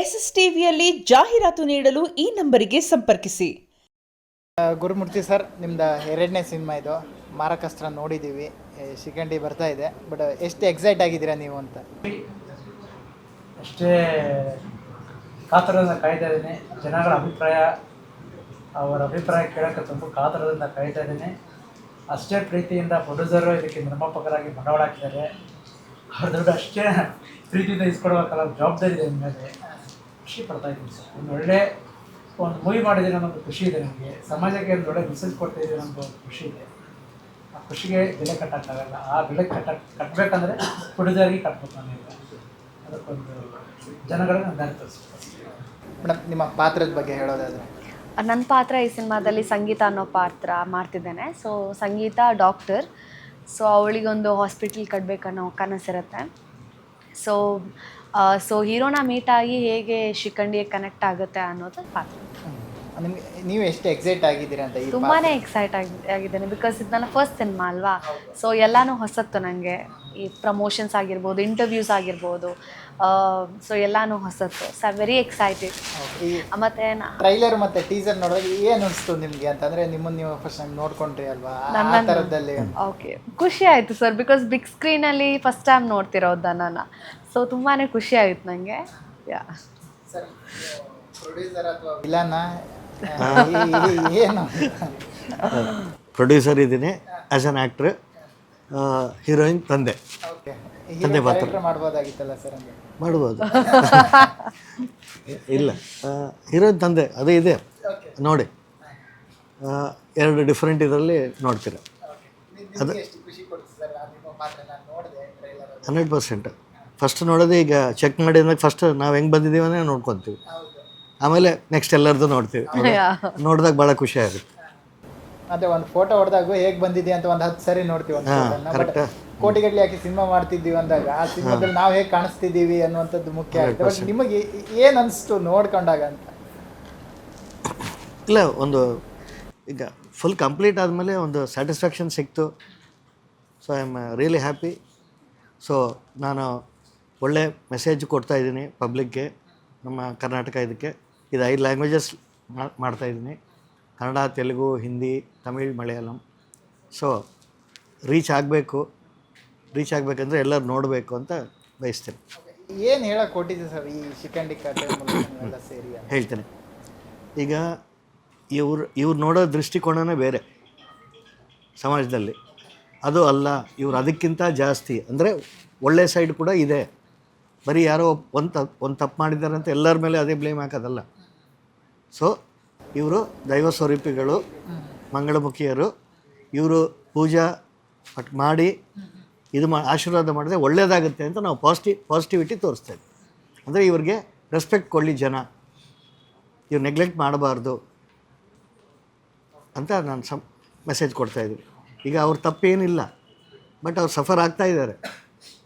SSTVಯಲ್ಲಿ ಜಾಹೀರಾತು ನೀಡಲು ಈ ನಂಬರಿಗೆ ಸಂಪರ್ಕಿಸಿ. ಗುರುಮೂರ್ತಿ ಸರ್, ನಿಮ್ದು ಎರಡನೇ ಸಿನಿಮಾ ಇದು ಮಾರಕಾಸ್ತ್ರ ನೋಡಿದ್ದೀವಿ, ಶಿಖಂಡಿ ಬರ್ತಾ ಇದೆ. ಬಟ್ ಎಷ್ಟು ಎಕ್ಸೈಟ್ ಆಗಿದ್ದೀರಾ ನೀವು ಅಂತ? ಅಷ್ಟೇ ಕಾತರದಿಂದ ಕಾಯ್ತಾ ಇದ್ದೀನಿ. ಜನಗಳ ಅವರ ಅಭಿಪ್ರಾಯ ಕೇಳೋಕ್ಕೆ ತುಂಬ ಕಾತರದಿಂದ ಕಾಯ್ತಾ ಇದ್ದೀನಿ. ಅಷ್ಟೇ ಪ್ರೀತಿಯಿಂದ ಪ್ರೊಡ್ಯೂಸರು ಇದಕ್ಕೆ ನಿರ್ಮಾಪಕರಾಗಿ ಬಂಡವಾಳ ಹಾಕಿದ್ದಾರೆ. ಅವ್ರ ದುಡ್ಡು ಅಷ್ಟೇ ಪ್ರೀತಿಯಿಂದ ಇಸ್ಕೊಡ್ಬೇಕಲ್ಲ, ಜವಾಬ್ದಾರಿ ಇದೆ ಮೇಲೆ ಖುಷಿ ಪಡ್ತಾ ಇದ್ದೀನಿ ಸರ್. ಒಂದು ಮೂವಿ ಮಾಡಿದ್ದೀನಿ ಅನ್ನೋದು ಖುಷಿ ಇದೆ ನನಗೆ. ಸಮಾಜಕ್ಕೆ ಒಂದು ಒಳ್ಳೆ ಮೆಸೇಜ್ ಕೊಡ್ತಾ ಇದ್ದೀನಿ ಅನ್ನೋದು ಖುಷಿ ಇದೆ. ಆ ಖುಷಿಗೆ ಬೆಲೆ ಕಟ್ಟೋಕ್ಕಾಗಲ್ಲ. ಆ ಬೆಲೆ ಕಟ್ಟಬೇಕಂದ್ರೆ ಪ್ರೊಡ್ಯೂಸರ್ಗೆ ಕಟ್ಬೇಕು ನನಗೆ. ಅದಕ್ಕೊಂದು ಜನಗಳಿಗೆ ನಾನು ದಾರಿ ತೋರಿಸ್ಬೇಕು. ಮೇಡಮ್, ನಿಮ್ಮ ಪಾತ್ರದ ಬಗ್ಗೆ ಹೇಳೋದಾದರೆ? ನನ್ನ ಪಾತ್ರ ಈ ಸಿನಿಮಾದಲ್ಲಿ ಸಂಗೀತ ಅನ್ನೋ ಪಾತ್ರ ಮಾಡ್ತಿದ್ದೇನೆ. So Sangeetha doctor. ಸೊ ಅವಳಿಗೊಂದು ಹಾಸ್ಪಿಟಲ್ ಕಟ್ಟಬೇಕನ್ನೋ ಕನಸಿರುತ್ತೆ. ಸೊ ಹೀರೋನ ಮೀಟಾಗಿ ಹೇಗೆ ಶಿಖಂಡಿಗೆ ಕನೆಕ್ಟ್ ಆಗುತ್ತೆ ಅನ್ನೋದು ಪಾತ್ರ. ನಿಮಗೆ ನೀವು ಎಷ್ಟು ಎಕ್ಸೈಟ್ ಆಗಿದ್ದೀರಾ ಅಂತ? ತುಂಬಾ ಎಕ್ಸೈಟ್ ಆಗಿದ್ದೇನೆ. ಬಿಕಾಸ್ ಇದು ನನ್ನ ಫಸ್ಟ್ ಸಿನಿಮಾ ಅಲ್ವಾ. ಸೊ ಎಲ್ಲನೂ ಹೊಸತ್ತು ನನಗೆ. ಈ ಪ್ರಮೋಷನ್ಸ್ ಆಗಿರ್ಬೋದು, ಇಂಟರ್ವ್ಯೂಸ್ ಆಗಿರ್ಬೋದು, ಸೊ ಎಲ್ಲನೂ ಹೊಸತ್ತು. So very excited. ಮತ್ತು ಟ್ರೈಲರ್ ಮತ್ತು ಟೀಸರ್ ನೋಡಿದಾಗ ಏನು ಅನಿಸ್ತು ನಿಮಗೆ ಅಂತಂದರೆ? ನಿಮ್ಮನ್ನು ನೀವು ಫಸ್ಟ್ ನೋಡ್ಕೊಂಡ್ರಿ ಅಲ್ವಾ, ಆ ಥರದಲ್ಲಿ? ಓಕೆ, ಖುಷಿ ಆಯಿತು ಸರ್. ಬಿಕಾಸ್ ಬಿಗ್ ಸ್ಕ್ರೀನಲ್ಲಿ ಫಸ್ಟ್ ಟೈಮ್ ನೋಡ್ತಿರೋದು ನಾನು. ಸೊ ತುಂಬಾ ಖುಷಿ ಆಯಿತು ನನಗೆ. ಸರ್, ಪ್ರೊಡ್ಯೂಸರ್ ಅಥವಾ ವಿಲನ ಏನು? ಪ್ರೊಡ್ಯೂಸರ್ ಇದ್ದೀನಿ, ಆ್ಯಸ್ ಅನ್ ಆ್ಯಕ್ಟ್ರ್. ಹೀರೋಯಿನ್ ತಂದೆ. ಓಕೆ, ತಂದೆ ಪಾತ್ರ ಮಾಡ್ಬೋದಾಗಿತ್ತಲ್ಲ ಸರ್? ಅಂದರೆ ಮಾಡ್ಬೋದು. ಇಲ್ಲ, ಹೀರೋಯಿನ್ ತಂದೆ ಅದೇ ಇದೆ ನೋಡಿ. ಎರಡು ಡಿಫ್ರೆಂಟ್ ಇದರಲ್ಲಿ ನೋಡ್ತೀರ. ಅದು 100%. ಫಸ್ಟ್ ನೋಡೋದು ಈಗ ಚೆಕ್ ಮಾಡಿ ಅಂದಾಗ ಫಸ್ಟ್ ನಾವು ಹೆಂಗೆ ಬಂದಿದ್ದೀವಿ ಅಂದರೆ ನೋಡ್ಕೊತೀವಿ. ಆಮೇಲೆ ನೆಕ್ಸ್ಟ್ ಎಲ್ಲರದ್ದು ನೋಡ್ತೀವಿ. ನೋಡಿದಾಗ ಭಾಳ ಖುಷಿ ಆಗುತ್ತೆ. ಅದೇ ಒಂದು ಫೋಟೋ ಹೊಡೆದಾಗ ಹೇಗೆ ಬಂದಿದೆ ಅಂತ ಒಂದು 10 ಸರಿ ನೋಡ್ತೀವಿ. ಕರೆಕ್ಟ್. ಕೋಟಿಗಟ್ಟಲೆ ಹಾಕಿ ಸಿನಿಮಾ ಮಾಡ್ತಿದ್ದೀವಿ ಅಂದಾಗ ಆ ಸಿನಿಮಾದಲ್ಲಿ ನಾವು ಹೇಗೆ ಕಾಣಿಸ್ತಿದ್ದೀವಿ ಅನ್ನುವಂಥದ್ದು ಮುಖ್ಯ ಆಗುತ್ತೆ. ಬಟ್ ನಿಮಗೆ ಏನು ಅನಿಸ್ತು ನೋಡ್ಕೊಂಡಾಗ ಅಂತ? ಇಲ್ಲ, ಒಂದು ಈಗ ಫುಲ್ ಕಂಪ್ಲೀಟ್ ಆದಮೇಲೆ ಒಂದು ಸ್ಯಾಟಿಸ್ಫ್ಯಾಕ್ಷನ್ ಸಿಕ್ತು. So I am really happy. So ನಾನು ಒಳ್ಳೆ ಮೆಸೇಜ್ ಕೊಡ್ತಾಯಿದ್ದೀನಿ ಪಬ್ಲಿಕ್ಗೆ, ನಮ್ಮ ಕರ್ನಾಟಕ ಇದಕ್ಕೆ. ಇದು 5 ಲ್ಯಾಂಗ್ವೇಜಸ್ ಮಾಡ್ತಾಯಿದ್ದೀನಿ: ಕನ್ನಡ, ತೆಲುಗು, ಹಿಂದಿ, ತಮಿಳ್, ಮಲಯಾಳಂ. ಸೊ ರೀಚ್ ಆಗಬೇಕಂದ್ರೆ ಎಲ್ಲರೂ ನೋಡಬೇಕು ಅಂತ ಬಯಸ್ತೇನೆ. ಏನು ಹೇಳಕ್ಕೆ ಕೊಟ್ಟಿದ್ದೆ ಸರ್ ಈ ಶಿಖಂಡಿ ಕಥೆ ಎಲ್ಲ ಸೇರಿ? ಹೇಳ್ತೇನೆ. ಈಗ ಇವ್ರು ನೋಡೋ ದೃಷ್ಟಿಕೋನನೇ ಬೇರೆ ಸಮಾಜದಲ್ಲಿ. ಅದು ಅಲ್ಲ, ಇವ್ರು ಅದಕ್ಕಿಂತ ಜಾಸ್ತಿ ಅಂದರೆ ಒಳ್ಳೆ ಸೈಡ್ ಕೂಡ ಇದೆ. ಬರೀ ಯಾರೋ ಒಂದು ತಪ್ಪು ಮಾಡಿದ್ದಾರೆ ಅಂತ ಎಲ್ಲರ ಮೇಲೆ ಅದೇ ಬ್ಲೇಮ್ ಹಾಕೋದಲ್ಲ. ಸೊ ಇವರು ದೈವ ಸ್ವರೂಪಿಗಳು, ಮಂಗಳಮುಖಿಯರು. ಇವರು ಪೂಜಾ ಮಾಡಿ ಆಶೀರ್ವಾದ ಮಾಡಿದ್ರೆ ಒಳ್ಳೆಯದಾಗುತ್ತೆ ಅಂತ ನಾವು ಪಾಸಿಟಿವಿಟಿ ತೋರಿಸ್ತೇವೆ. ಅಂದರೆ ಇವ್ರಿಗೆ ರೆಸ್ಪೆಕ್ಟ್ ಕೊಡಲಿ ಜನ, ಇವ್ರು ನೆಗ್ಲೆಕ್ಟ್ ಮಾಡಬಾರ್ದು ಅಂತ ನಾನು ಮೆಸೇಜ್ ಕೊಡ್ತಾಯಿದ್ದೀನಿ. ಈಗ ಅವ್ರ ತಪ್ಪೇನಿಲ್ಲ, ಬಟ್ ಅವ್ರು ಸಫರ್ ಆಗ್ತಾಯಿದ್ದಾರೆ.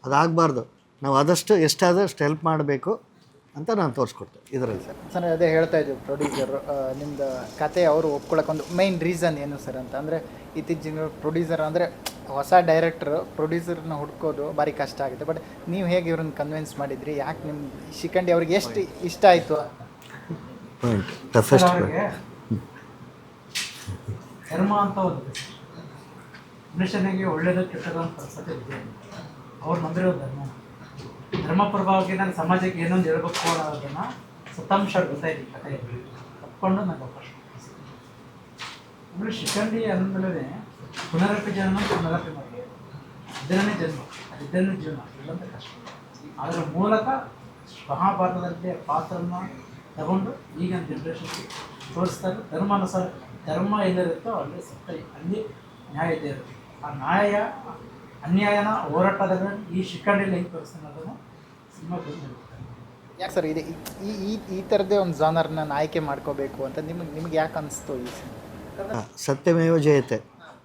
ಅದಾಗಬಾರ್ದು. ನಾವು ಆದಷ್ಟು ಎಷ್ಟಾದಷ್ಟು ಹೆಲ್ಪ್ ಮಾಡಬೇಕು ಅಂತ ನಾನು ತೋರಿಸ್ಕೊಡ್ತೇನೆ ಇದರಲ್ಲಿ. ಸರ್, ಅದೇ ಹೇಳ್ತಾ ಇದ್ದೀವಿ, ಪ್ರೊಡ್ಯೂಸರ್ ನಿಮ್ಮದು ಕತೆ ಅವರು ಒಪ್ಕೊಳ್ಳೋಕ್ಕೊಂದು ಮೈನ್ ರೀಸನ್ ಏನು ಸರ್ ಅಂತ? ಅಂದರೆ ಇತ್ತೀಚಿನ ಪ್ರೊಡ್ಯೂಸರ್ ಅಂದರೆ ಹೊಸ ಡೈರೆಕ್ಟ್ರು ಪ್ರೊಡ್ಯೂಸರ್ನ ಹುಡ್ಕೋದು ಭಾರಿ ಕಷ್ಟ ಆಗುತ್ತೆ. ಬಟ್ ನೀವು ಹೇಗೆ ಇವ್ರನ್ನ ಕನ್ವಿನ್ಸ್ ಮಾಡಿದ್ರಿ? ಯಾಕೆ ನಿಮ್ಮ ಶಿಖಂಡಿ ಅವ್ರಿಗೆ ಎಷ್ಟು ಇಷ್ಟ ಆಯಿತು? ಧರ್ಮ ಅಂತ ಒಂದು ಮನುಷ್ಯನಿಗೆ ಒಳ್ಳೆಯದು ಕೆಟ್ಟದ್ದು ಅಂತ ಪರಿಸ್ಥಿತಿ ಇದೆ. ಅವ್ರು ನಂಬಿರೋದು ಧರ್ಮಪರವಾಗಿ ನಾನು ಸಮಾಜಕ್ಕೆ ಏನೊಂದು ಹೇಳ್ಬೇಕು ಅನ್ನೋದನ್ನು ಸತ್ತಾಂಶ ಗೊತ್ತಾಯಿತು ಕಥೆಯಲ್ಲಿ ತಪ್ಪಿಕೊಂಡು ನನಗೆ ಅವಕಾಶ. ಆಮೇಲೆ ಶಿಖಂಡಿ ಅಂದಮೇಲೆ ಪುನರಪಿ ಮಾಡಿ ಇದನ್ನೇ ಜನ್ಮ, ಅದನ್ನು ಜೀವನ ಇಲ್ಲಂತ ಕಷ್ಟ. ಅದರ ಮೂಲಕ ಮಹಾಭಾರತದಲ್ಲಿ ಪಾತ್ರನ ತಗೊಂಡು ಈಗಿನ ಜನ್ರೇಷನ್ಗೆ ತೋರಿಸ್ತಾರೆ. ಧರ್ಮಾನುಸಾರ ಧರ್ಮ ಎಲ್ಲಿರುತ್ತೋ ಅಲ್ಲಿ ಅಲ್ಲಿ ನ್ಯಾಯ ಇದೆ ಇರುತ್ತೆ. ಆ ನ್ಯಾಯ ಅನ್ಯಾಯನ ಹೋರಾಟದಾಗ ಈ ಶಿಖಂಡಿಯಲ್ಲಿ ಹೆಂಗೆ ತೋರಿಸ್ತಾನೆ ಅದನ್ನು ಸಿನಿಮಾ ಬಂದು. ಯಾಕೆ ಸರ್ ಇದು ಈ ಥರದ್ದೇ ಒಂದು ಜಾನರ್ನ ಆಯ್ಕೆ ಮಾಡ್ಕೋಬೇಕು ಅಂತ ನಿಮ್ಗೆ ಯಾಕೆ ಅನಿಸ್ತು ಈ ಸಿನಿಮಾ? ಸತ್ಯಮೇವ ಜಯತೆ.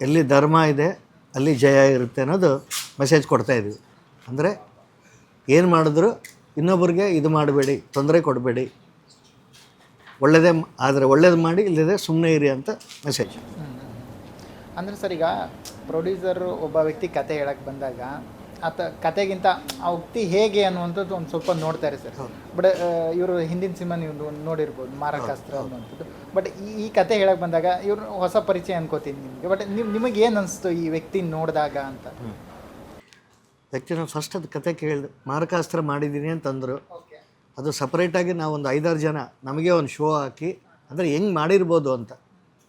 ಎಲ್ಲಿ ಧರ್ಮ ಇದೆ ಅಲ್ಲಿ ಜಯ ಇರುತ್ತೆ ಅನ್ನೋದು ಮೆಸೇಜ್ ಕೊಡ್ತಾಯಿದ್ವಿ. ಅಂದರೆ ಏನು ಮಾಡಿದ್ರು ಇನ್ನೊಬ್ಬರಿಗೆ ಇದು ಮಾಡಬೇಡಿ, ತೊಂದರೆ ಕೊಡಬೇಡಿ, ಒಳ್ಳೆಯದೇ ಆದರೆ ಒಳ್ಳೇದು ಮಾಡಿ, ಇಲ್ಲದೆ ಸುಮ್ಮನೆ ಇರಿ ಅಂತ ಮೆಸೇಜ್. ಅಂದರೆ ಸರ್, ಈಗ ಪ್ರೊಡ್ಯೂಸರ್ ಒಬ್ಬ ವ್ಯಕ್ತಿ ಕತೆ ಹೇಳಕ್ಕೆ ಬಂದಾಗ ಕತೆಗಿಂತ ಆ ಉಕ್ತಿ ಹೇಗೆ ಅನ್ನುವಂಥದ್ದು ಒಂದು ಸ್ವಲ್ಪ ನೋಡ್ತಾರೆ ಸರ್. ಬಟ್ ಇವರು ಹಿಂದಿನ ಸಿನಿಮಾ ನೀವು ನೋಡಿರ್ಬೋದು, ಮಾರಕಾಸ್ತ್ರ ಅನ್ನುವಂಥದ್ದು. ಬಟ್ ಈ ಕತೆ ಹೇಳಕ್ಕೆ ಬಂದಾಗ ಇವರು ಹೊಸ ಪರಿಚಯ ಅನ್ಕೋತೀನಿ ನಿಮಗೆ. ಬಟ್ ನಿಮಗೆ ಏನು ಅನಿಸ್ತು ಈ ವ್ಯಕ್ತಿ ನೋಡಿದಾಗ ಅಂತ? ಆ್ಯಕ್ಚುಲಿ ನಾನು ಫಸ್ಟ್ ಅದು ಕತೆ ಕೇಳಿದೆ, ಮಾರಕಾಸ್ತ್ರ ಮಾಡಿದ್ದೀನಿ ಅಂತಂದರು. ಅದು ಸಪ್ರೇಟಾಗಿ ನಾವು ಒಂದು 5-6 ಜನ ನಮಗೆ ಒಂದು ಶೋ ಹಾಕಿ ಅಂದರೆ ಹೆಂಗೆ ಮಾಡಿರ್ಬೋದು ಅಂತ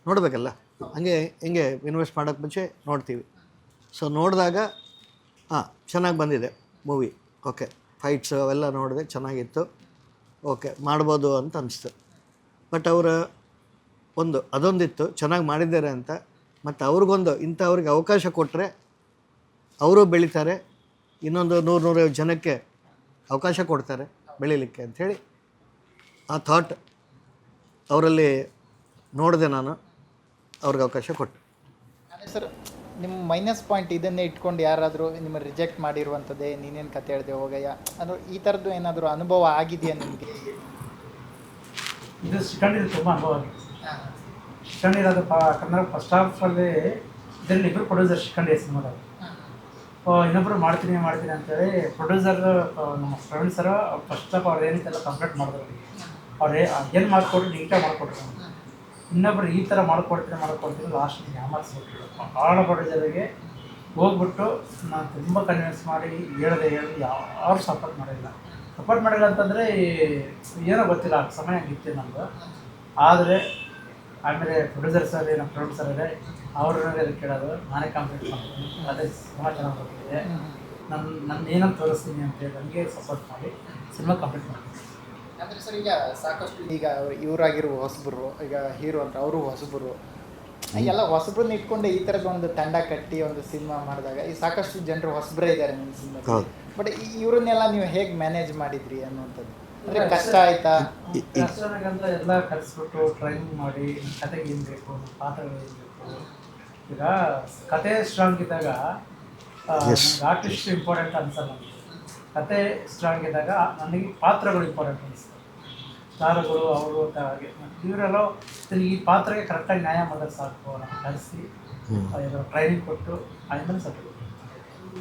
ನೋಡಬೇಕಲ್ಲ. ಹೆಂಗೆ ಇನ್ವೆಸ್ಟ್ ಮಾಡೋಕ್ಕೆ ಮುಂಚೆ ನೋಡ್ತೀವಿ. ಸೊ ನೋಡಿದಾಗ ಚೆನ್ನಾಗಿ ಬಂದಿದೆ ಮೂವಿ. ಓಕೆ, ಫೈಟ್ಸ್ ಅವೆಲ್ಲ ನೋಡಿದೆ, ಚೆನ್ನಾಗಿತ್ತು. ಓಕೆ, ಮಾಡ್ಬೋದು ಅಂತ ಅನಿಸ್ತು. ಬಟ್ ಅವರ ಅದೊಂದಿತ್ತು ಚೆನ್ನಾಗಿ ಮಾಡಿದ್ದಾರೆ ಅಂತ. ಮತ್ತು ಅವ್ರಿಗೊಂದು ಅವ್ರಿಗೆ ಅವಕಾಶ ಕೊಟ್ಟರೆ ಅವರು ಬೆಳೀತಾರೆ, ಇನ್ನೊಂದು 100-150 ಜನಕ್ಕೆ ಅವಕಾಶ ಕೊಡ್ತಾರೆ ಬೆಳೀಲಿಕ್ಕೆ ಅಂಥೇಳಿ ಆ ಥಾಟ್ ಅವರಲ್ಲಿ ನೋಡಿದೆ. ನಾನು ಅವ್ರಿಗೆ ಅವಕಾಶ ಕೊಟ್ಟೆ. ಅದೇ ಸರ್, ನಿಮ್ಮ ಮೈನಸ್ ಪಾಯಿಂಟ್ ಇದನ್ನೇ ಇಟ್ಕೊಂಡು ಯಾರಾದರೂ ನಿಮ್ಮ ರಿಜೆಕ್ಟ್ ಮಾಡಿರುವಂಥದ್ದೇ, ನೀನೇನು ಕತೆ ಹೇಳಿದೆ ಹೋಗಯ್ಯ ಅಂದರೆ ಈ ಥರದ್ದು ಏನಾದರೂ ಅನುಭವ ಆಗಿದೆಯಾ ನಿಮಗೆ? ಇದು ಶ್ರೀಕಂಠಿದು ತುಂಬ ಅನುಭವ ಆಗಿದೆ. ಶ್ರೀಕಂಠಿ ಅದು ಕನ್ನಡ ಫಸ್ಟ್ ಹಾಫಲ್ಲಿ ಇದರಲ್ಲಿ ಇಬ್ಬರು ಪ್ರೊಡ್ಯೂಸರ್ ಶ್ರೀಕಂಠಿ ಸಿನಿಮಾದಾಗ. ಇನ್ನೊಬ್ಬರು ಮಾಡ್ತೀನಿ ಅಂತೇಳಿ ಪ್ರೊಡ್ಯೂಸರ್ ನಮ್ಮ ಪ್ರವೀಣ್ ಸರ್ ಫಸ್ಟ್ ಆಫ್ ಅವ್ರು ಏನಿತ್ತೆಲ್ಲ ಕಂಪ್ಲೀಟ್ ಮಾಡಿದ್ರು. ಅವ್ರು ಏನು ಮಾಡಿಕೊಟ್ರು ನೀಟಾಗಿ ಮಾಡಿಕೊಟ್ರು. ಇನ್ನೊಬ್ಬರು ಈ ಥರ ಮಾಡ್ಕೊಡ್ತೀನಿ ಲಾಸ್ಟ್ ಯಾಮಾರಿಸ್ಬಿಟ್ರು. ಭಾಳ ಪ್ರೊಡ್ಯೂಸರಿಗೆ ಹೋಗ್ಬಿಟ್ಟು ನಾನು ತುಂಬ ಕನ್ವಿನ್ಸ್ ಮಾಡಿ ಹೇಳಿದೆ ಯಾರು ಸಪೋರ್ಟ್ ಮಾಡಿಲ್ಲ ಅಂತಂದರೆ ಏನೋ ಗೊತ್ತಿಲ್ಲ, ಆ ಸಮಯ ಹಂಗಿತ್ತು ನಮ್ಮದು. ಆದರೆ ಆಮೇಲೆ ಪ್ರೊಡ್ಯೂಸರ್ ಸರ್ ನಮ್ಮ ಪ್ರೊಡ್ಯೂಸರ್ ಸರ್ ಇದೆ, ಅವ್ರನ್ನೇ ಕೇಳೋದು, ನಾನೇ ಕಂಪ್ಲೀಟ್ ಮಾಡ್ತೀನಿ, ಅದೇ ಸಿನಿಮಾ ಚೆನ್ನಾಗಿ ಬರ್ತಿದೆ, ನನ್ನ ಏನಂತ ತೋರಿಸ್ತೀನಿ ಅಂತೇಳಿ ನನಗೆ ಸಪೋರ್ಟ್ ಮಾಡಿ ಸಿನಿಮಾ ಕಂಪ್ಲೀಟ್ ಮಾಡ್ತೀನಿ. ಅಂದರೆ ಸರ್ ಈಗ ಸಾಕಷ್ಟು ಈಗ ಇವರಾಗಿರುವ ಹೊಸಬರು, ಈಗ ಹೀರೋ ಅಂತ ಅವರು ಹೊಸಬರು, ಎಲ್ಲ ಹೊಸಬ್ರನ್ನ ಇಟ್ಕೊಂಡು ಈ ಥರದ ಒಂದು ತಂಡ ಕಟ್ಟಿ ಒಂದು ಸಿನಿಮಾ ಮಾಡಿದಾಗ ಈ ಸಾಕಷ್ಟು ಜನರು ಹೊಸಬ್ರೇ ಇದ್ದಾರೆ ನಿಮ್ಮ ಸಿನಿಮಾ. ಬಟ್ ಇವರನ್ನೆಲ್ಲ ನೀವು ಹೇಗೆ ಮ್ಯಾನೇಜ್ ಮಾಡಿದ್ರಿ ಅನ್ನುವಂಥದ್ದು, ಅಂದರೆ ಕಷ್ಟ ಆಯ್ತಾ? ಕಷ್ಟನಾಗಂತ ಎಲ್ಲ ಕಲಿಸ್ಬಿಟ್ಟು ಟ್ರೈನಿಂಗ್ ಮಾಡಿ ಕತೆಗೆ ಏನು ಬೇಕು, ಪಾತ್ರಗಳು ಏನು ಬೇಕು. ಈಗ ಕತೆ ಸ್ಟ್ರಾಂಗ್ ಇದ್ದಾಗ ಆರ್ಟಿಸ್ಟ್ ಇಂಪಾರ್ಟೆಂಟ್ ಅನ್ಸಲ್ಲ ನನಗೆ. ಕತೆ ಸ್ಟ್ರಾಂಗ್ ಇದ್ದಾಗ ನನಗೆ ಪಾತ್ರಗಳು ಇಂಪಾರ್ಟೆಂಟ್ ಅನಿಸ್ತದೆ. ಸ್ಟಾರ್ಗಳು ಅವರು ಅಂತ ಹಾಗೆ ಇವರೆಲ್ಲ ಈ ಪಾತ್ರಕ್ಕೆ ಕರೆಕ್ಟಾಗಿ ನ್ಯಾಯ ಮಾಡೋದು ಸಾಕು ಅಂತ ಕಲಿಸಿ ಟ್ರೈನಿಂಗ್ ಕೊಟ್ಟು ಆದ್ಮೇಲೆ ಸ್ವಲ್ಪ.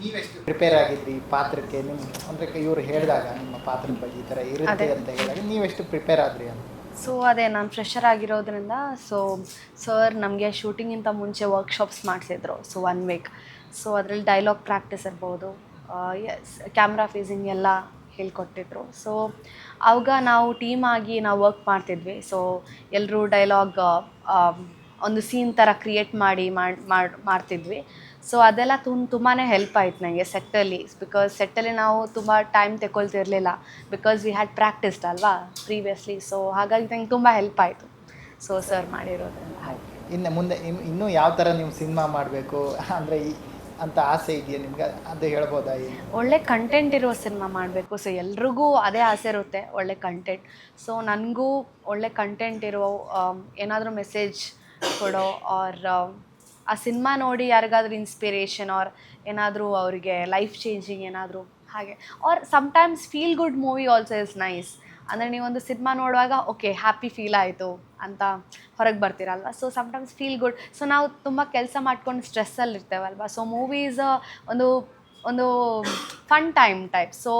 ನೀವೆಷ್ಟು ಪ್ರಿಪೇರ್ ಆಗಿದ್ರಿ ಈ ಪಾತ್ರಕ್ಕೆ? ನಿಮ್ಮ ಅಂದರೆ ಇವರು ಹೇಳಿದಾಗ ನಿಮ್ಮ ಪಾತ್ರದ ಬಗ್ಗೆ ಈ ಥರ ಇರುತ್ತೆ ಅಂತ ಹೇಳಿದಾಗ ನೀವೆಷ್ಟು ಪ್ರಿಪೇರ್ ಆದ್ರಿ ಅಂತ? ಸೊ ಅದೇ ನಾನು ಫ್ರೆಷರ್ ಆಗಿರೋದ್ರಿಂದ ಸರ್ ನಮಗೆ ಶೂಟಿಂಗಿಂತ ಮುಂಚೆ ವರ್ಕ್ಶಾಪ್ಸ್ ಮಾಡಿಸಿದ್ರು. So 1 week. ಸೊ ಅದರಲ್ಲಿ ಡೈಲಾಗ್ ಪ್ರಾಕ್ಟೀಸ್ ಇರ್ಬೋದು, ಕ್ಯಾಮ್ರಾ ಫೇಸಿಂಗ್ ಎಲ್ಲ ಹೇಳ್ಕೊಟ್ಟಿದ್ರು. ಸೊ ಆವಾಗ ನಾವು ಟೀಮ್ ಆಗಿ ನಾವು ವರ್ಕ್ ಮಾಡ್ತಿದ್ವಿ. ಸೊ ಎಲ್ಲರೂ ಡೈಲಾಗ್ ಒಂದು ಸೀನ್ ಥರ ಕ್ರಿಯೇಟ್ ಮಾಡ್ತಿದ್ವಿ. ಸೊ ಅದೆಲ್ಲ ತುಂಬಾ ಹೆಲ್ಪ್ ಆಯ್ತು ನನಗೆ ಸೆಟ್ಟಲ್ಲಿ. ಬಿಕಾಸ್ ಸೆಟ್ಟಲ್ಲಿ ನಾವು ತುಂಬ ಟೈಮ್ ತಗೊಳ್ತಿರ್ಲಿಲ್ಲ, ಬಿಕಾಸ್ ವಿ ಹ್ಯಾಡ್ ಪ್ರಾಕ್ಟೀಸ್ಡ್ ಅಲ್ವಾ ಪ್ರೀವಿಯಸ್ಲಿ. ಸೊ ಹಾಗಾಗಿ ನಂಗೆ ತುಂಬ ಹೆಲ್ಪ್ ಆಯಿತು ಸೊ ಸರ್ ಮಾಡಿರೋದ್ರಿಂದ. ಇನ್ನು ಮುಂದೆ ಇನ್ನೂ ಯಾವ ಥರ ನೀವು ಸಿನಿಮಾ ಮಾಡಬೇಕು ಅಂದರೆ ಅಂತ ಆಸೆ ಇದೆಯಾ ನಿಮ್ಗೆ? ಅದು ಹೇಳ್ಬೋದಾ? ಒಳ್ಳೆ ಕಂಟೆಂಟ್ ಇರೋ ಸಿನಿಮಾ ಮಾಡಬೇಕು. ಸೊ ಎಲ್ರಿಗೂ ಅದೇ ಆಸೆ ಇರುತ್ತೆ, ಒಳ್ಳೆ ಕಂಟೆಂಟ್. ಸೊ ನನಗೂ ಒಳ್ಳೆ ಕಂಟೆಂಟ್ ಇರೋ ಏನಾದರೂ ಮೆಸೇಜ್ ಕೊಡೋ ಆರ್ ಆ ಸಿನಿಮಾ ನೋಡಿ ಯಾರಿಗಾದ್ರೂ ಇನ್ಸ್ಪಿರೇಷನ್ ಆರ್ ಏನಾದರೂ ಅವರಿಗೆ ಲೈಫ್ ಚೇಂಜಿಂಗ್ ಏನಾದರೂ ಹಾಗೆ. Or sometimes feel good movie also is nice. ಅಂದರೆ ನೀವೊಂದು ಸಿನಿಮಾ ನೋಡುವಾಗ ಓಕೆ ಹ್ಯಾಪಿ ಫೀಲ್ ಆಯಿತು ಅಂತ ಹೊರಗೆ ಬರ್ತೀರಲ್ವ. So sometimes feel good. So ನಾವು ತುಂಬ ಕೆಲಸ ಮಾಡ್ಕೊಂಡು ಸ್ಟ್ರೆಸ್ಸಲ್ಲಿ ಇರ್ತೇವಲ್ವ. ಸೊ ಮೂವೀಸ್ ಒಂದು ಫನ್ ಟೈಪ್. ಸೊ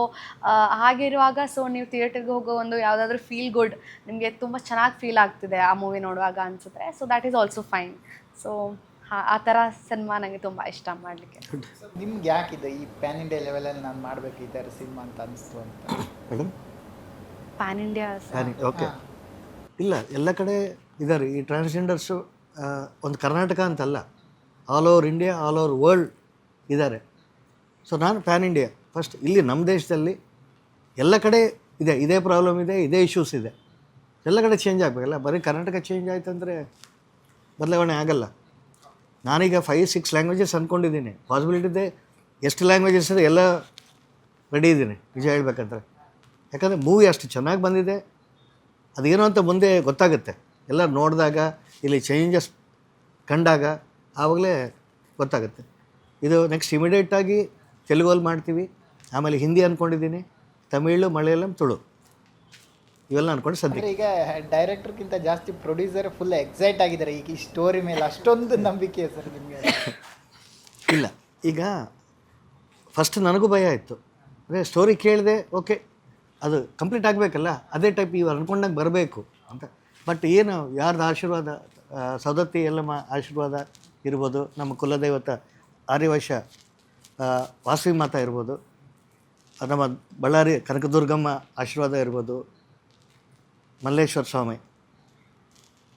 ಹಾಗಿರುವಾಗ ಸೊ ನೀವು ಥಿಯೇಟರ್ಗೆ ಹೋಗೋ ಒಂದು ಯಾವುದಾದ್ರೂ ಫೀಲ್ ಗುಡ್ ನಿಮಗೆ ತುಂಬ ಚೆನ್ನಾಗಿ ಫೀಲ್ ಆಗ್ತಿದೆ ಆ ಮೂವಿ ನೋಡುವಾಗ ಅನಿಸುತ್ತೆ. So that is also fine. So ಆ ಥರ ಸಿನಿಮಾ ನನಗೆ ತುಂಬ ಇಷ್ಟ ಮಾಡಲಿಕ್ಕೆ. ನಿಮ್ಗೆ ಯಾಕಿದೆ ಈ ಪ್ಯಾನ್ ಇಂಡಿಯಾ ಲೆವೆಲಲ್ಲಿ ನಾನು ಮಾಡಬೇಕು ಈ ಥರ ಸಿನಿಮಾ ಅಂತ ಅನಿಸ್ತು ಅಂತ? ಮೇಡಮ್, ಪ್ಯಾನ್ ಇಂಡಿಯಾ ಓಕೆ, ಇಲ್ಲ ಎಲ್ಲ ಕಡೆ ಇದ್ದಾರೆ ಈ ಟ್ರಾನ್ಸ್ಜೆಂಡರ್ಸು. ಒಂದು ಕರ್ನಾಟಕ ಅಂತಲ್ಲ, all over India, all over world ಇದ್ದಾರೆ. ಸೊ ನಾನು ಪ್ಯಾನ್ ಇಂಡಿಯಾ ಫಸ್ಟ್. ಇಲ್ಲಿ ನಮ್ಮ ದೇಶದಲ್ಲಿ ಎಲ್ಲ ಕಡೆ ಇದೇ ಪ್ರಾಬ್ಲಮ್ ಇದೆ, ಇದೇ ಇಶ್ಯೂಸ್ ಇದೆ. ಎಲ್ಲ ಕಡೆ ಚೇಂಜ್ ಆಗಬೇಕಲ್ಲ. ಬರೀ ಕರ್ನಾಟಕ ಚೇಂಜ್ ಆಯ್ತಂದರೆ ಬದಲಾವಣೆ ಆಗಲ್ಲ. ನಾನೀಗ 5-6 ಲ್ಯಾಂಗ್ವೇಜಸ್ ಅಂದ್ಕೊಂಡಿದ್ದೀನಿ. ಪಾಸಿಬಿಲಿಟಿ ಇದೆ, ಎಷ್ಟು ಲ್ಯಾಂಗ್ವೇಜಸ್ ಇದೆ ಎಲ್ಲ ರೆಡಿ ಇದ್ದೀನಿ ನಿಜ ಹೇಳ್ಬೇಕಂದ್ರೆ. ಯಾಕಂದರೆ ಮೂವಿ ಅಷ್ಟು ಚೆನ್ನಾಗಿ ಬಂದಿದೆ. ಅದೇನೋ ಅಂತ ಮುಂದೆ ಗೊತ್ತಾಗುತ್ತೆ. ಎಲ್ಲ ನೋಡಿದಾಗ ಇಲ್ಲಿ ಚೇಂಜಸ್ ಕಂಡಾಗ ಆವಾಗಲೇ ಗೊತ್ತಾಗುತ್ತೆ. ಇದು ನೆಕ್ಸ್ಟ್ ಇಮಿಡಿಯೇಟಾಗಿ ತೆಲುಗಲ್ಲಿ ಮಾಡ್ತೀವಿ, ಆಮೇಲೆ ಹಿಂದಿ ಅಂದ್ಕೊಂಡಿದ್ದೀನಿ, ತಮಿಳು, ಮಲಯಾಳಂ, ತುಳು ಇವೆಲ್ಲ ಅಂದ್ಕೊಂಡು ಸದ್ಯ. ಈಗ ಡೈರೆಕ್ಟರ್ಗಿಂತ ಜಾಸ್ತಿ ಪ್ರೊಡ್ಯೂಸರ್ ಫುಲ್ ಎಕ್ಸೈಟ್ ಆಗಿದ್ದಾರೆ ಈಗ ಈ ಸ್ಟೋರಿ ಮೇಲೆ. ಅಷ್ಟೊಂದು ನಂಬಿಕೆ ಸರ್ ನಿಮಗೆ? ಇಲ್ಲ, ಈಗ ಫಸ್ಟ್ ನನಗೂ ಭಯ ಇತ್ತು. ಅಂದರೆ ಸ್ಟೋರಿ ಕೇಳಿದೆ, ಓಕೆ ಅದು ಕಂಪ್ಲೀಟ್ ಆಗಬೇಕಲ್ಲ, ಅದೇ ಟೈಪ್ ಇವು ಅಂದ್ಕೊಂಡಂಗೆ ಬರಬೇಕು ಅಂತ. ಬಟ್ ಏನು ಯಾರ್ದು ಆಶೀರ್ವಾದ, ಸೌದತ್ತಿ ಎಲ್ಲಮ್ಮ ಆಶೀರ್ವಾದ ಇರ್ಬೋದು, ನಮ್ಮ ಕುಲದೈವತ ಆರ್ಯವೈಶ್ಯ ವಾಸವಿ ಮಾತಾ ಇರ್ಬೋದು, ನಮ್ಮ ಬಳ್ಳಾರಿ ಕನಕದುರ್ಗಮ್ಮ ಆಶೀರ್ವಾದ ಇರ್ಬೋದು, ಮಲ್ಲೇಶ್ವರ ಸ್ವಾಮಿ,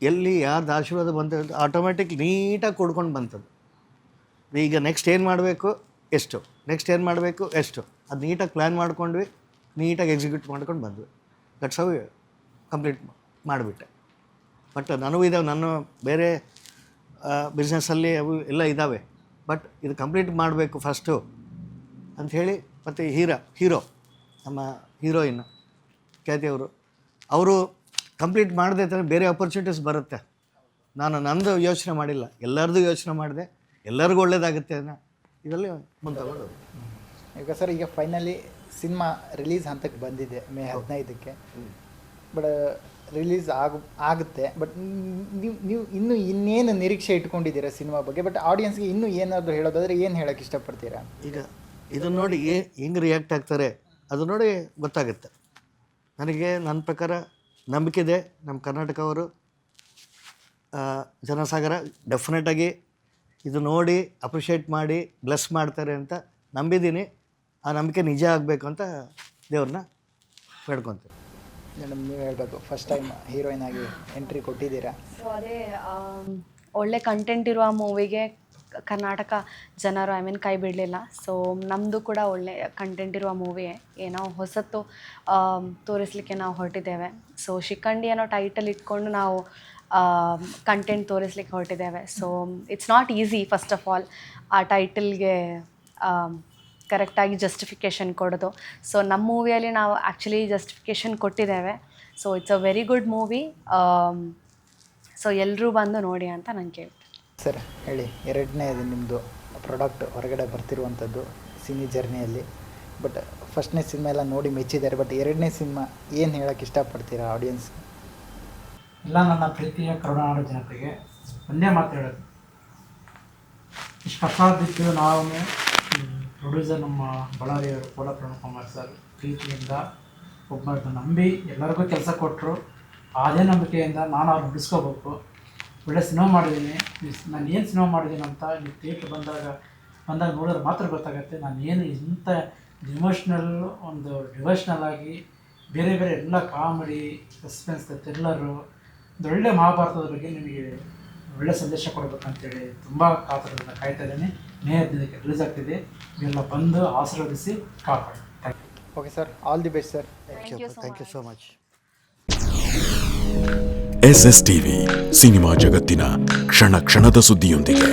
ಎಲ್ಲಿ ಯಾರ್ದು ಆಶೀರ್ವಾದ ಬಂತು ಆಟೋಮೆಟಿಕ್ ನೀಟಾಗಿ ಕೊಡ್ಕೊಂಡು ಬಂತದ್ದು. ಈಗ ನೆಕ್ಸ್ಟ್ ಏನು ಮಾಡಬೇಕು, ಎಷ್ಟು, ನೆಕ್ಸ್ಟ್ ಏನು ಮಾಡಬೇಕು, ಎಷ್ಟು, ಅದು ನೀಟಾಗಿ ಪ್ಲ್ಯಾನ್ ಮಾಡ್ಕೊಂಡ್ವಿ, ನೀಟಾಗಿ ಎಕ್ಸಿಕ್ಯೂಟ್ ಮಾಡ್ಕೊಂಡು ಬಂದ್ವಿ. ದಟ್ಸ್ ಹೌ ಕಂಪ್ಲೀಟ್ ಮಾಡಿಬಿಟ್ಟೆ. ಬಟ್ ನನಗೂ ಇದ್ದಾವೆ, ನನ್ನ ಬೇರೆ ಬಿಸ್ನೆಸ್ಸಲ್ಲಿ ಅವು ಎಲ್ಲ ಇದ್ದಾವೆ. ಬಟ್ ಇದು ಕಂಪ್ಲೀಟ್ ಮಾಡಬೇಕು ಫಸ್ಟು ಅಂಥೇಳಿ. ಮತ್ತು ಹೀರೋ ನಮ್ಮ ಹೀರೋಯಿನ್ ಖ್ಯಾತಿ ಅವರು ಕಂಪ್ಲೀಟ್ ಮಾಡದೆ ತಾನೆ ಬೇರೆ ಆಪರ್ಚುನಿಟೀಸ್ ಬರುತ್ತೆ. ನಾನು ನಂದು ಯೋಚನೆ ಮಾಡಿಲ್ಲ, ಎಲ್ಲರದ್ದು ಯೋಚನೆ ಮಾಡಿದೆ, ಎಲ್ಲರಿಗೂ ಒಳ್ಳೇದಾಗುತ್ತೆ ಅನ್ನೋ ಇದರಲ್ಲಿ ಮುಂದೆ ತಗೊಂಡು. ಈಗ ಸರ್, ಈಗ ಫೈನಲಿ ಸಿನಿಮಾ ರಿಲೀಸ್ ಹಂತಕ್ಕೆ ಬಂದಿದೆ ಮೇ 15ಕ್ಕೆ. ಬಟ್ ರಿಲೀಸ್ ಆಗುತ್ತೆ. ಬಟ್ ನೀವು ಇನ್ನೂ ಇನ್ನೇನು ನಿರೀಕ್ಷೆ ಇಟ್ಕೊಂಡಿದ್ದೀರಾ ಸಿನಿಮಾ ಬಗ್ಗೆ? ಬಟ್ ಆಡಿಯನ್ಸ್ಗೆ ಇನ್ನೂ ಏನಾದರೂ ಹೇಳೋದಾದರೆ ಏನು ಹೇಳೋಕ್ಕೆ ಇಷ್ಟಪಡ್ತೀರಾ? ಈಗ ಇದನ್ನು ನೋಡಿ ಹೆಂಗೆ ರಿಯಾಕ್ಟ್ ಆಗ್ತಾರೆ ಅದು ನೋಡಿ ಗೊತ್ತಾಗುತ್ತೆ. ನನಗೆ ನನ್ನ ಪ್ರಕಾರ ನಂಬಿಕೆ ಇದೆ, ನಮ್ಮ ಕರ್ನಾಟಕ ಅವರು ಜನಸಾಗರ ಡೆಫಿನೆಟಾಗಿ ಇದು ನೋಡಿ ಅಪ್ರಿಷಿಯೇಟ್ ಮಾಡಿ ಬ್ಲೆಸ್ ಮಾಡ್ತಾರೆ ಅಂತ ನಂಬಿದ್ದೀನಿ. ಆ ನಂಬಿಕೆ ನಿಜ ಆಗಬೇಕು ಅಂತ ದೇವ್ರನ್ನ ಬೇಡ್ಕೊತೀನಿ. ಮೇಡಮ್, ನೀವು ಹೇಳಬೇಕು, ಫಸ್ಟ್ ಟೈಮ್ ಹೀರೋಯಿನ್ ಆಗಿ ಎಂಟ್ರಿ ಕೊಟ್ಟಿದ್ದೀರಾ. ಸೊ ಅದೇ ಒಳ್ಳೆ ಕಂಟೆಂಟ್ ಇರುವ ಮೂವಿಗೆ ಕರ್ನಾಟಕ ಜನರು ಕೈ ಬಿಡಲಿಲ್ಲ. ಸೊ ನಮ್ಮದು ಕೂಡ ಒಳ್ಳೆ ಕಂಟೆಂಟ್ ಇರುವ ಮೂವಿ, ಏನೋ ಹೊಸತು ತೋರಿಸಲಿಕ್ಕೆ ನಾವು ಹೊರಟಿದ್ದೇವೆ. ಸೊ ಶಿಖಂಡಿ ಅನ್ನೋ ಟೈಟಲ್ ಇಟ್ಕೊಂಡು ನಾವು ಕಂಟೆಂಟ್ ತೋರಿಸ್ಲಿಕ್ಕೆ ಹೊರಟಿದ್ದೇವೆ. So it's not easy first of all ಆ ಟೈಟಲ್ಗೆ ಕರೆಕ್ಟಾಗಿ ಜಸ್ಟಿಫಿಕೇಷನ್ ಕೊಡೋದು. ಸೊ ನಮ್ಮ ಮೂವಿಯಲ್ಲಿ ನಾವು ಆ್ಯಕ್ಚುಲಿ ಜಸ್ಟಿಫಿಕೇಷನ್ ಕೊಟ್ಟಿದ್ದೇವೆ. So it's a very good movie. So ಎಲ್ಲರೂ ಬಂದು ನೋಡಿ ಅಂತ ನಾನು ಕೇಳ್ತೀನಿ. ಸರ್ ಹೇಳಿ, ಎರಡನೇದು ನಿಮ್ಮದು ಪ್ರಾಡಕ್ಟ್ ಹೊರಗಡೆ ಬರ್ತಿರುವಂಥದ್ದು ಸಿನಿ ಜರ್ನಿಯಲ್ಲಿ. ಬಟ್ ಫಸ್ಟ್ನೇ ಸಿನಿಮಾ ಎಲ್ಲ ನೋಡಿ ಮೆಚ್ಚಿದ್ದಾರೆ. ಬಟ್ ಎರಡನೇ ಸಿನಿಮಾ ಏನು ಹೇಳೋಕ್ಕೆ ಇಷ್ಟಪಡ್ತೀರಾ ಆಡಿಯನ್ಸ್ಗೆ? ಎಲ್ಲ ನನ್ನ ಪ್ರೀತಿಯ ಕರುನಾಡು ಜನತೆಗೆ ಒಂದೇ ಮಾತು ಹೇಳೋದು, ಇಷ್ಟು ಕಷ್ಟದಿದ್ದು ನಾವು ಪ್ರೊಡ್ಯೂಸರ್ ನಮ್ಮ ಬಳ್ಳಾರಿಯವರು ಕೋಲ ಪ್ರಣಕುಮಾರ್ ಸರ್ ಪ್ರೀತಿಯಿಂದ ಒಬ್ಬರದ್ದು ನಂಬಿ ಎಲ್ಲರಿಗೂ ಕೆಲಸ ಕೊಟ್ಟರು. ಅದೇ ನಂಬಿಕೆಯಿಂದ ನಾನು ಅವ್ರನ್ನ ಬಿಡಿಸ್ಕೋಬೇಕು. ಒಳ್ಳೆ ಸಿನಿಮಾ ಮಾಡಿದ್ದೀನಿ. ನಾನು ಏನು ಸಿನಿಮಾ ಮಾಡಿದ್ದೀನಿ ಅಂತ ನೀವು ಥಿಯೇಟ್ರ್ ಬಂದಾಗ ನೋಡಿದ್ರೆ ಮಾತ್ರ ಗೊತ್ತಾಗುತ್ತೆ. ನಾನು ಏನು ಇಂಥ ಒಂದು ಡಿವೋಷ್ನಲ್ ಆಗಿ ಬೇರೆ ಬೇರೆ ಎಲ್ಲ ಕಾಮಿಡಿ, ಸಸ್ಪೆನ್ಸ್, ಥ್ರಿಲ್ಲರು, ಒಂದು ಒಳ್ಳೆ ಮಹಾಭಾರತದ ಬಗ್ಗೆ ನಿಮಗೆ ಒಳ್ಳೆ ಸಂದೇಶ ಕೊಡಬೇಕಂತೇಳಿ ತುಂಬ ಕಾತರದಿಂದ ಕಾಯ್ತಾ ಇದ್ದೀನಿ. ಮೇ 15ಕ್ಕೆ ರಿಲೀಸ್ ಆಗ್ತಿದೆ. ಇವೆಲ್ಲ ಬಂದು ಆಶೀರ್ವದಿಸಿ ಕಾಪಾಡಿ. Thank you. Okay sir, all the best sir. Thank you so much. SS TV, cinema ಜಗತ್ತಿನ ಕ್ಷಣ ಕ್ಷಣದ ಸುದ್ದಿಯೊಂದಿಗೆ.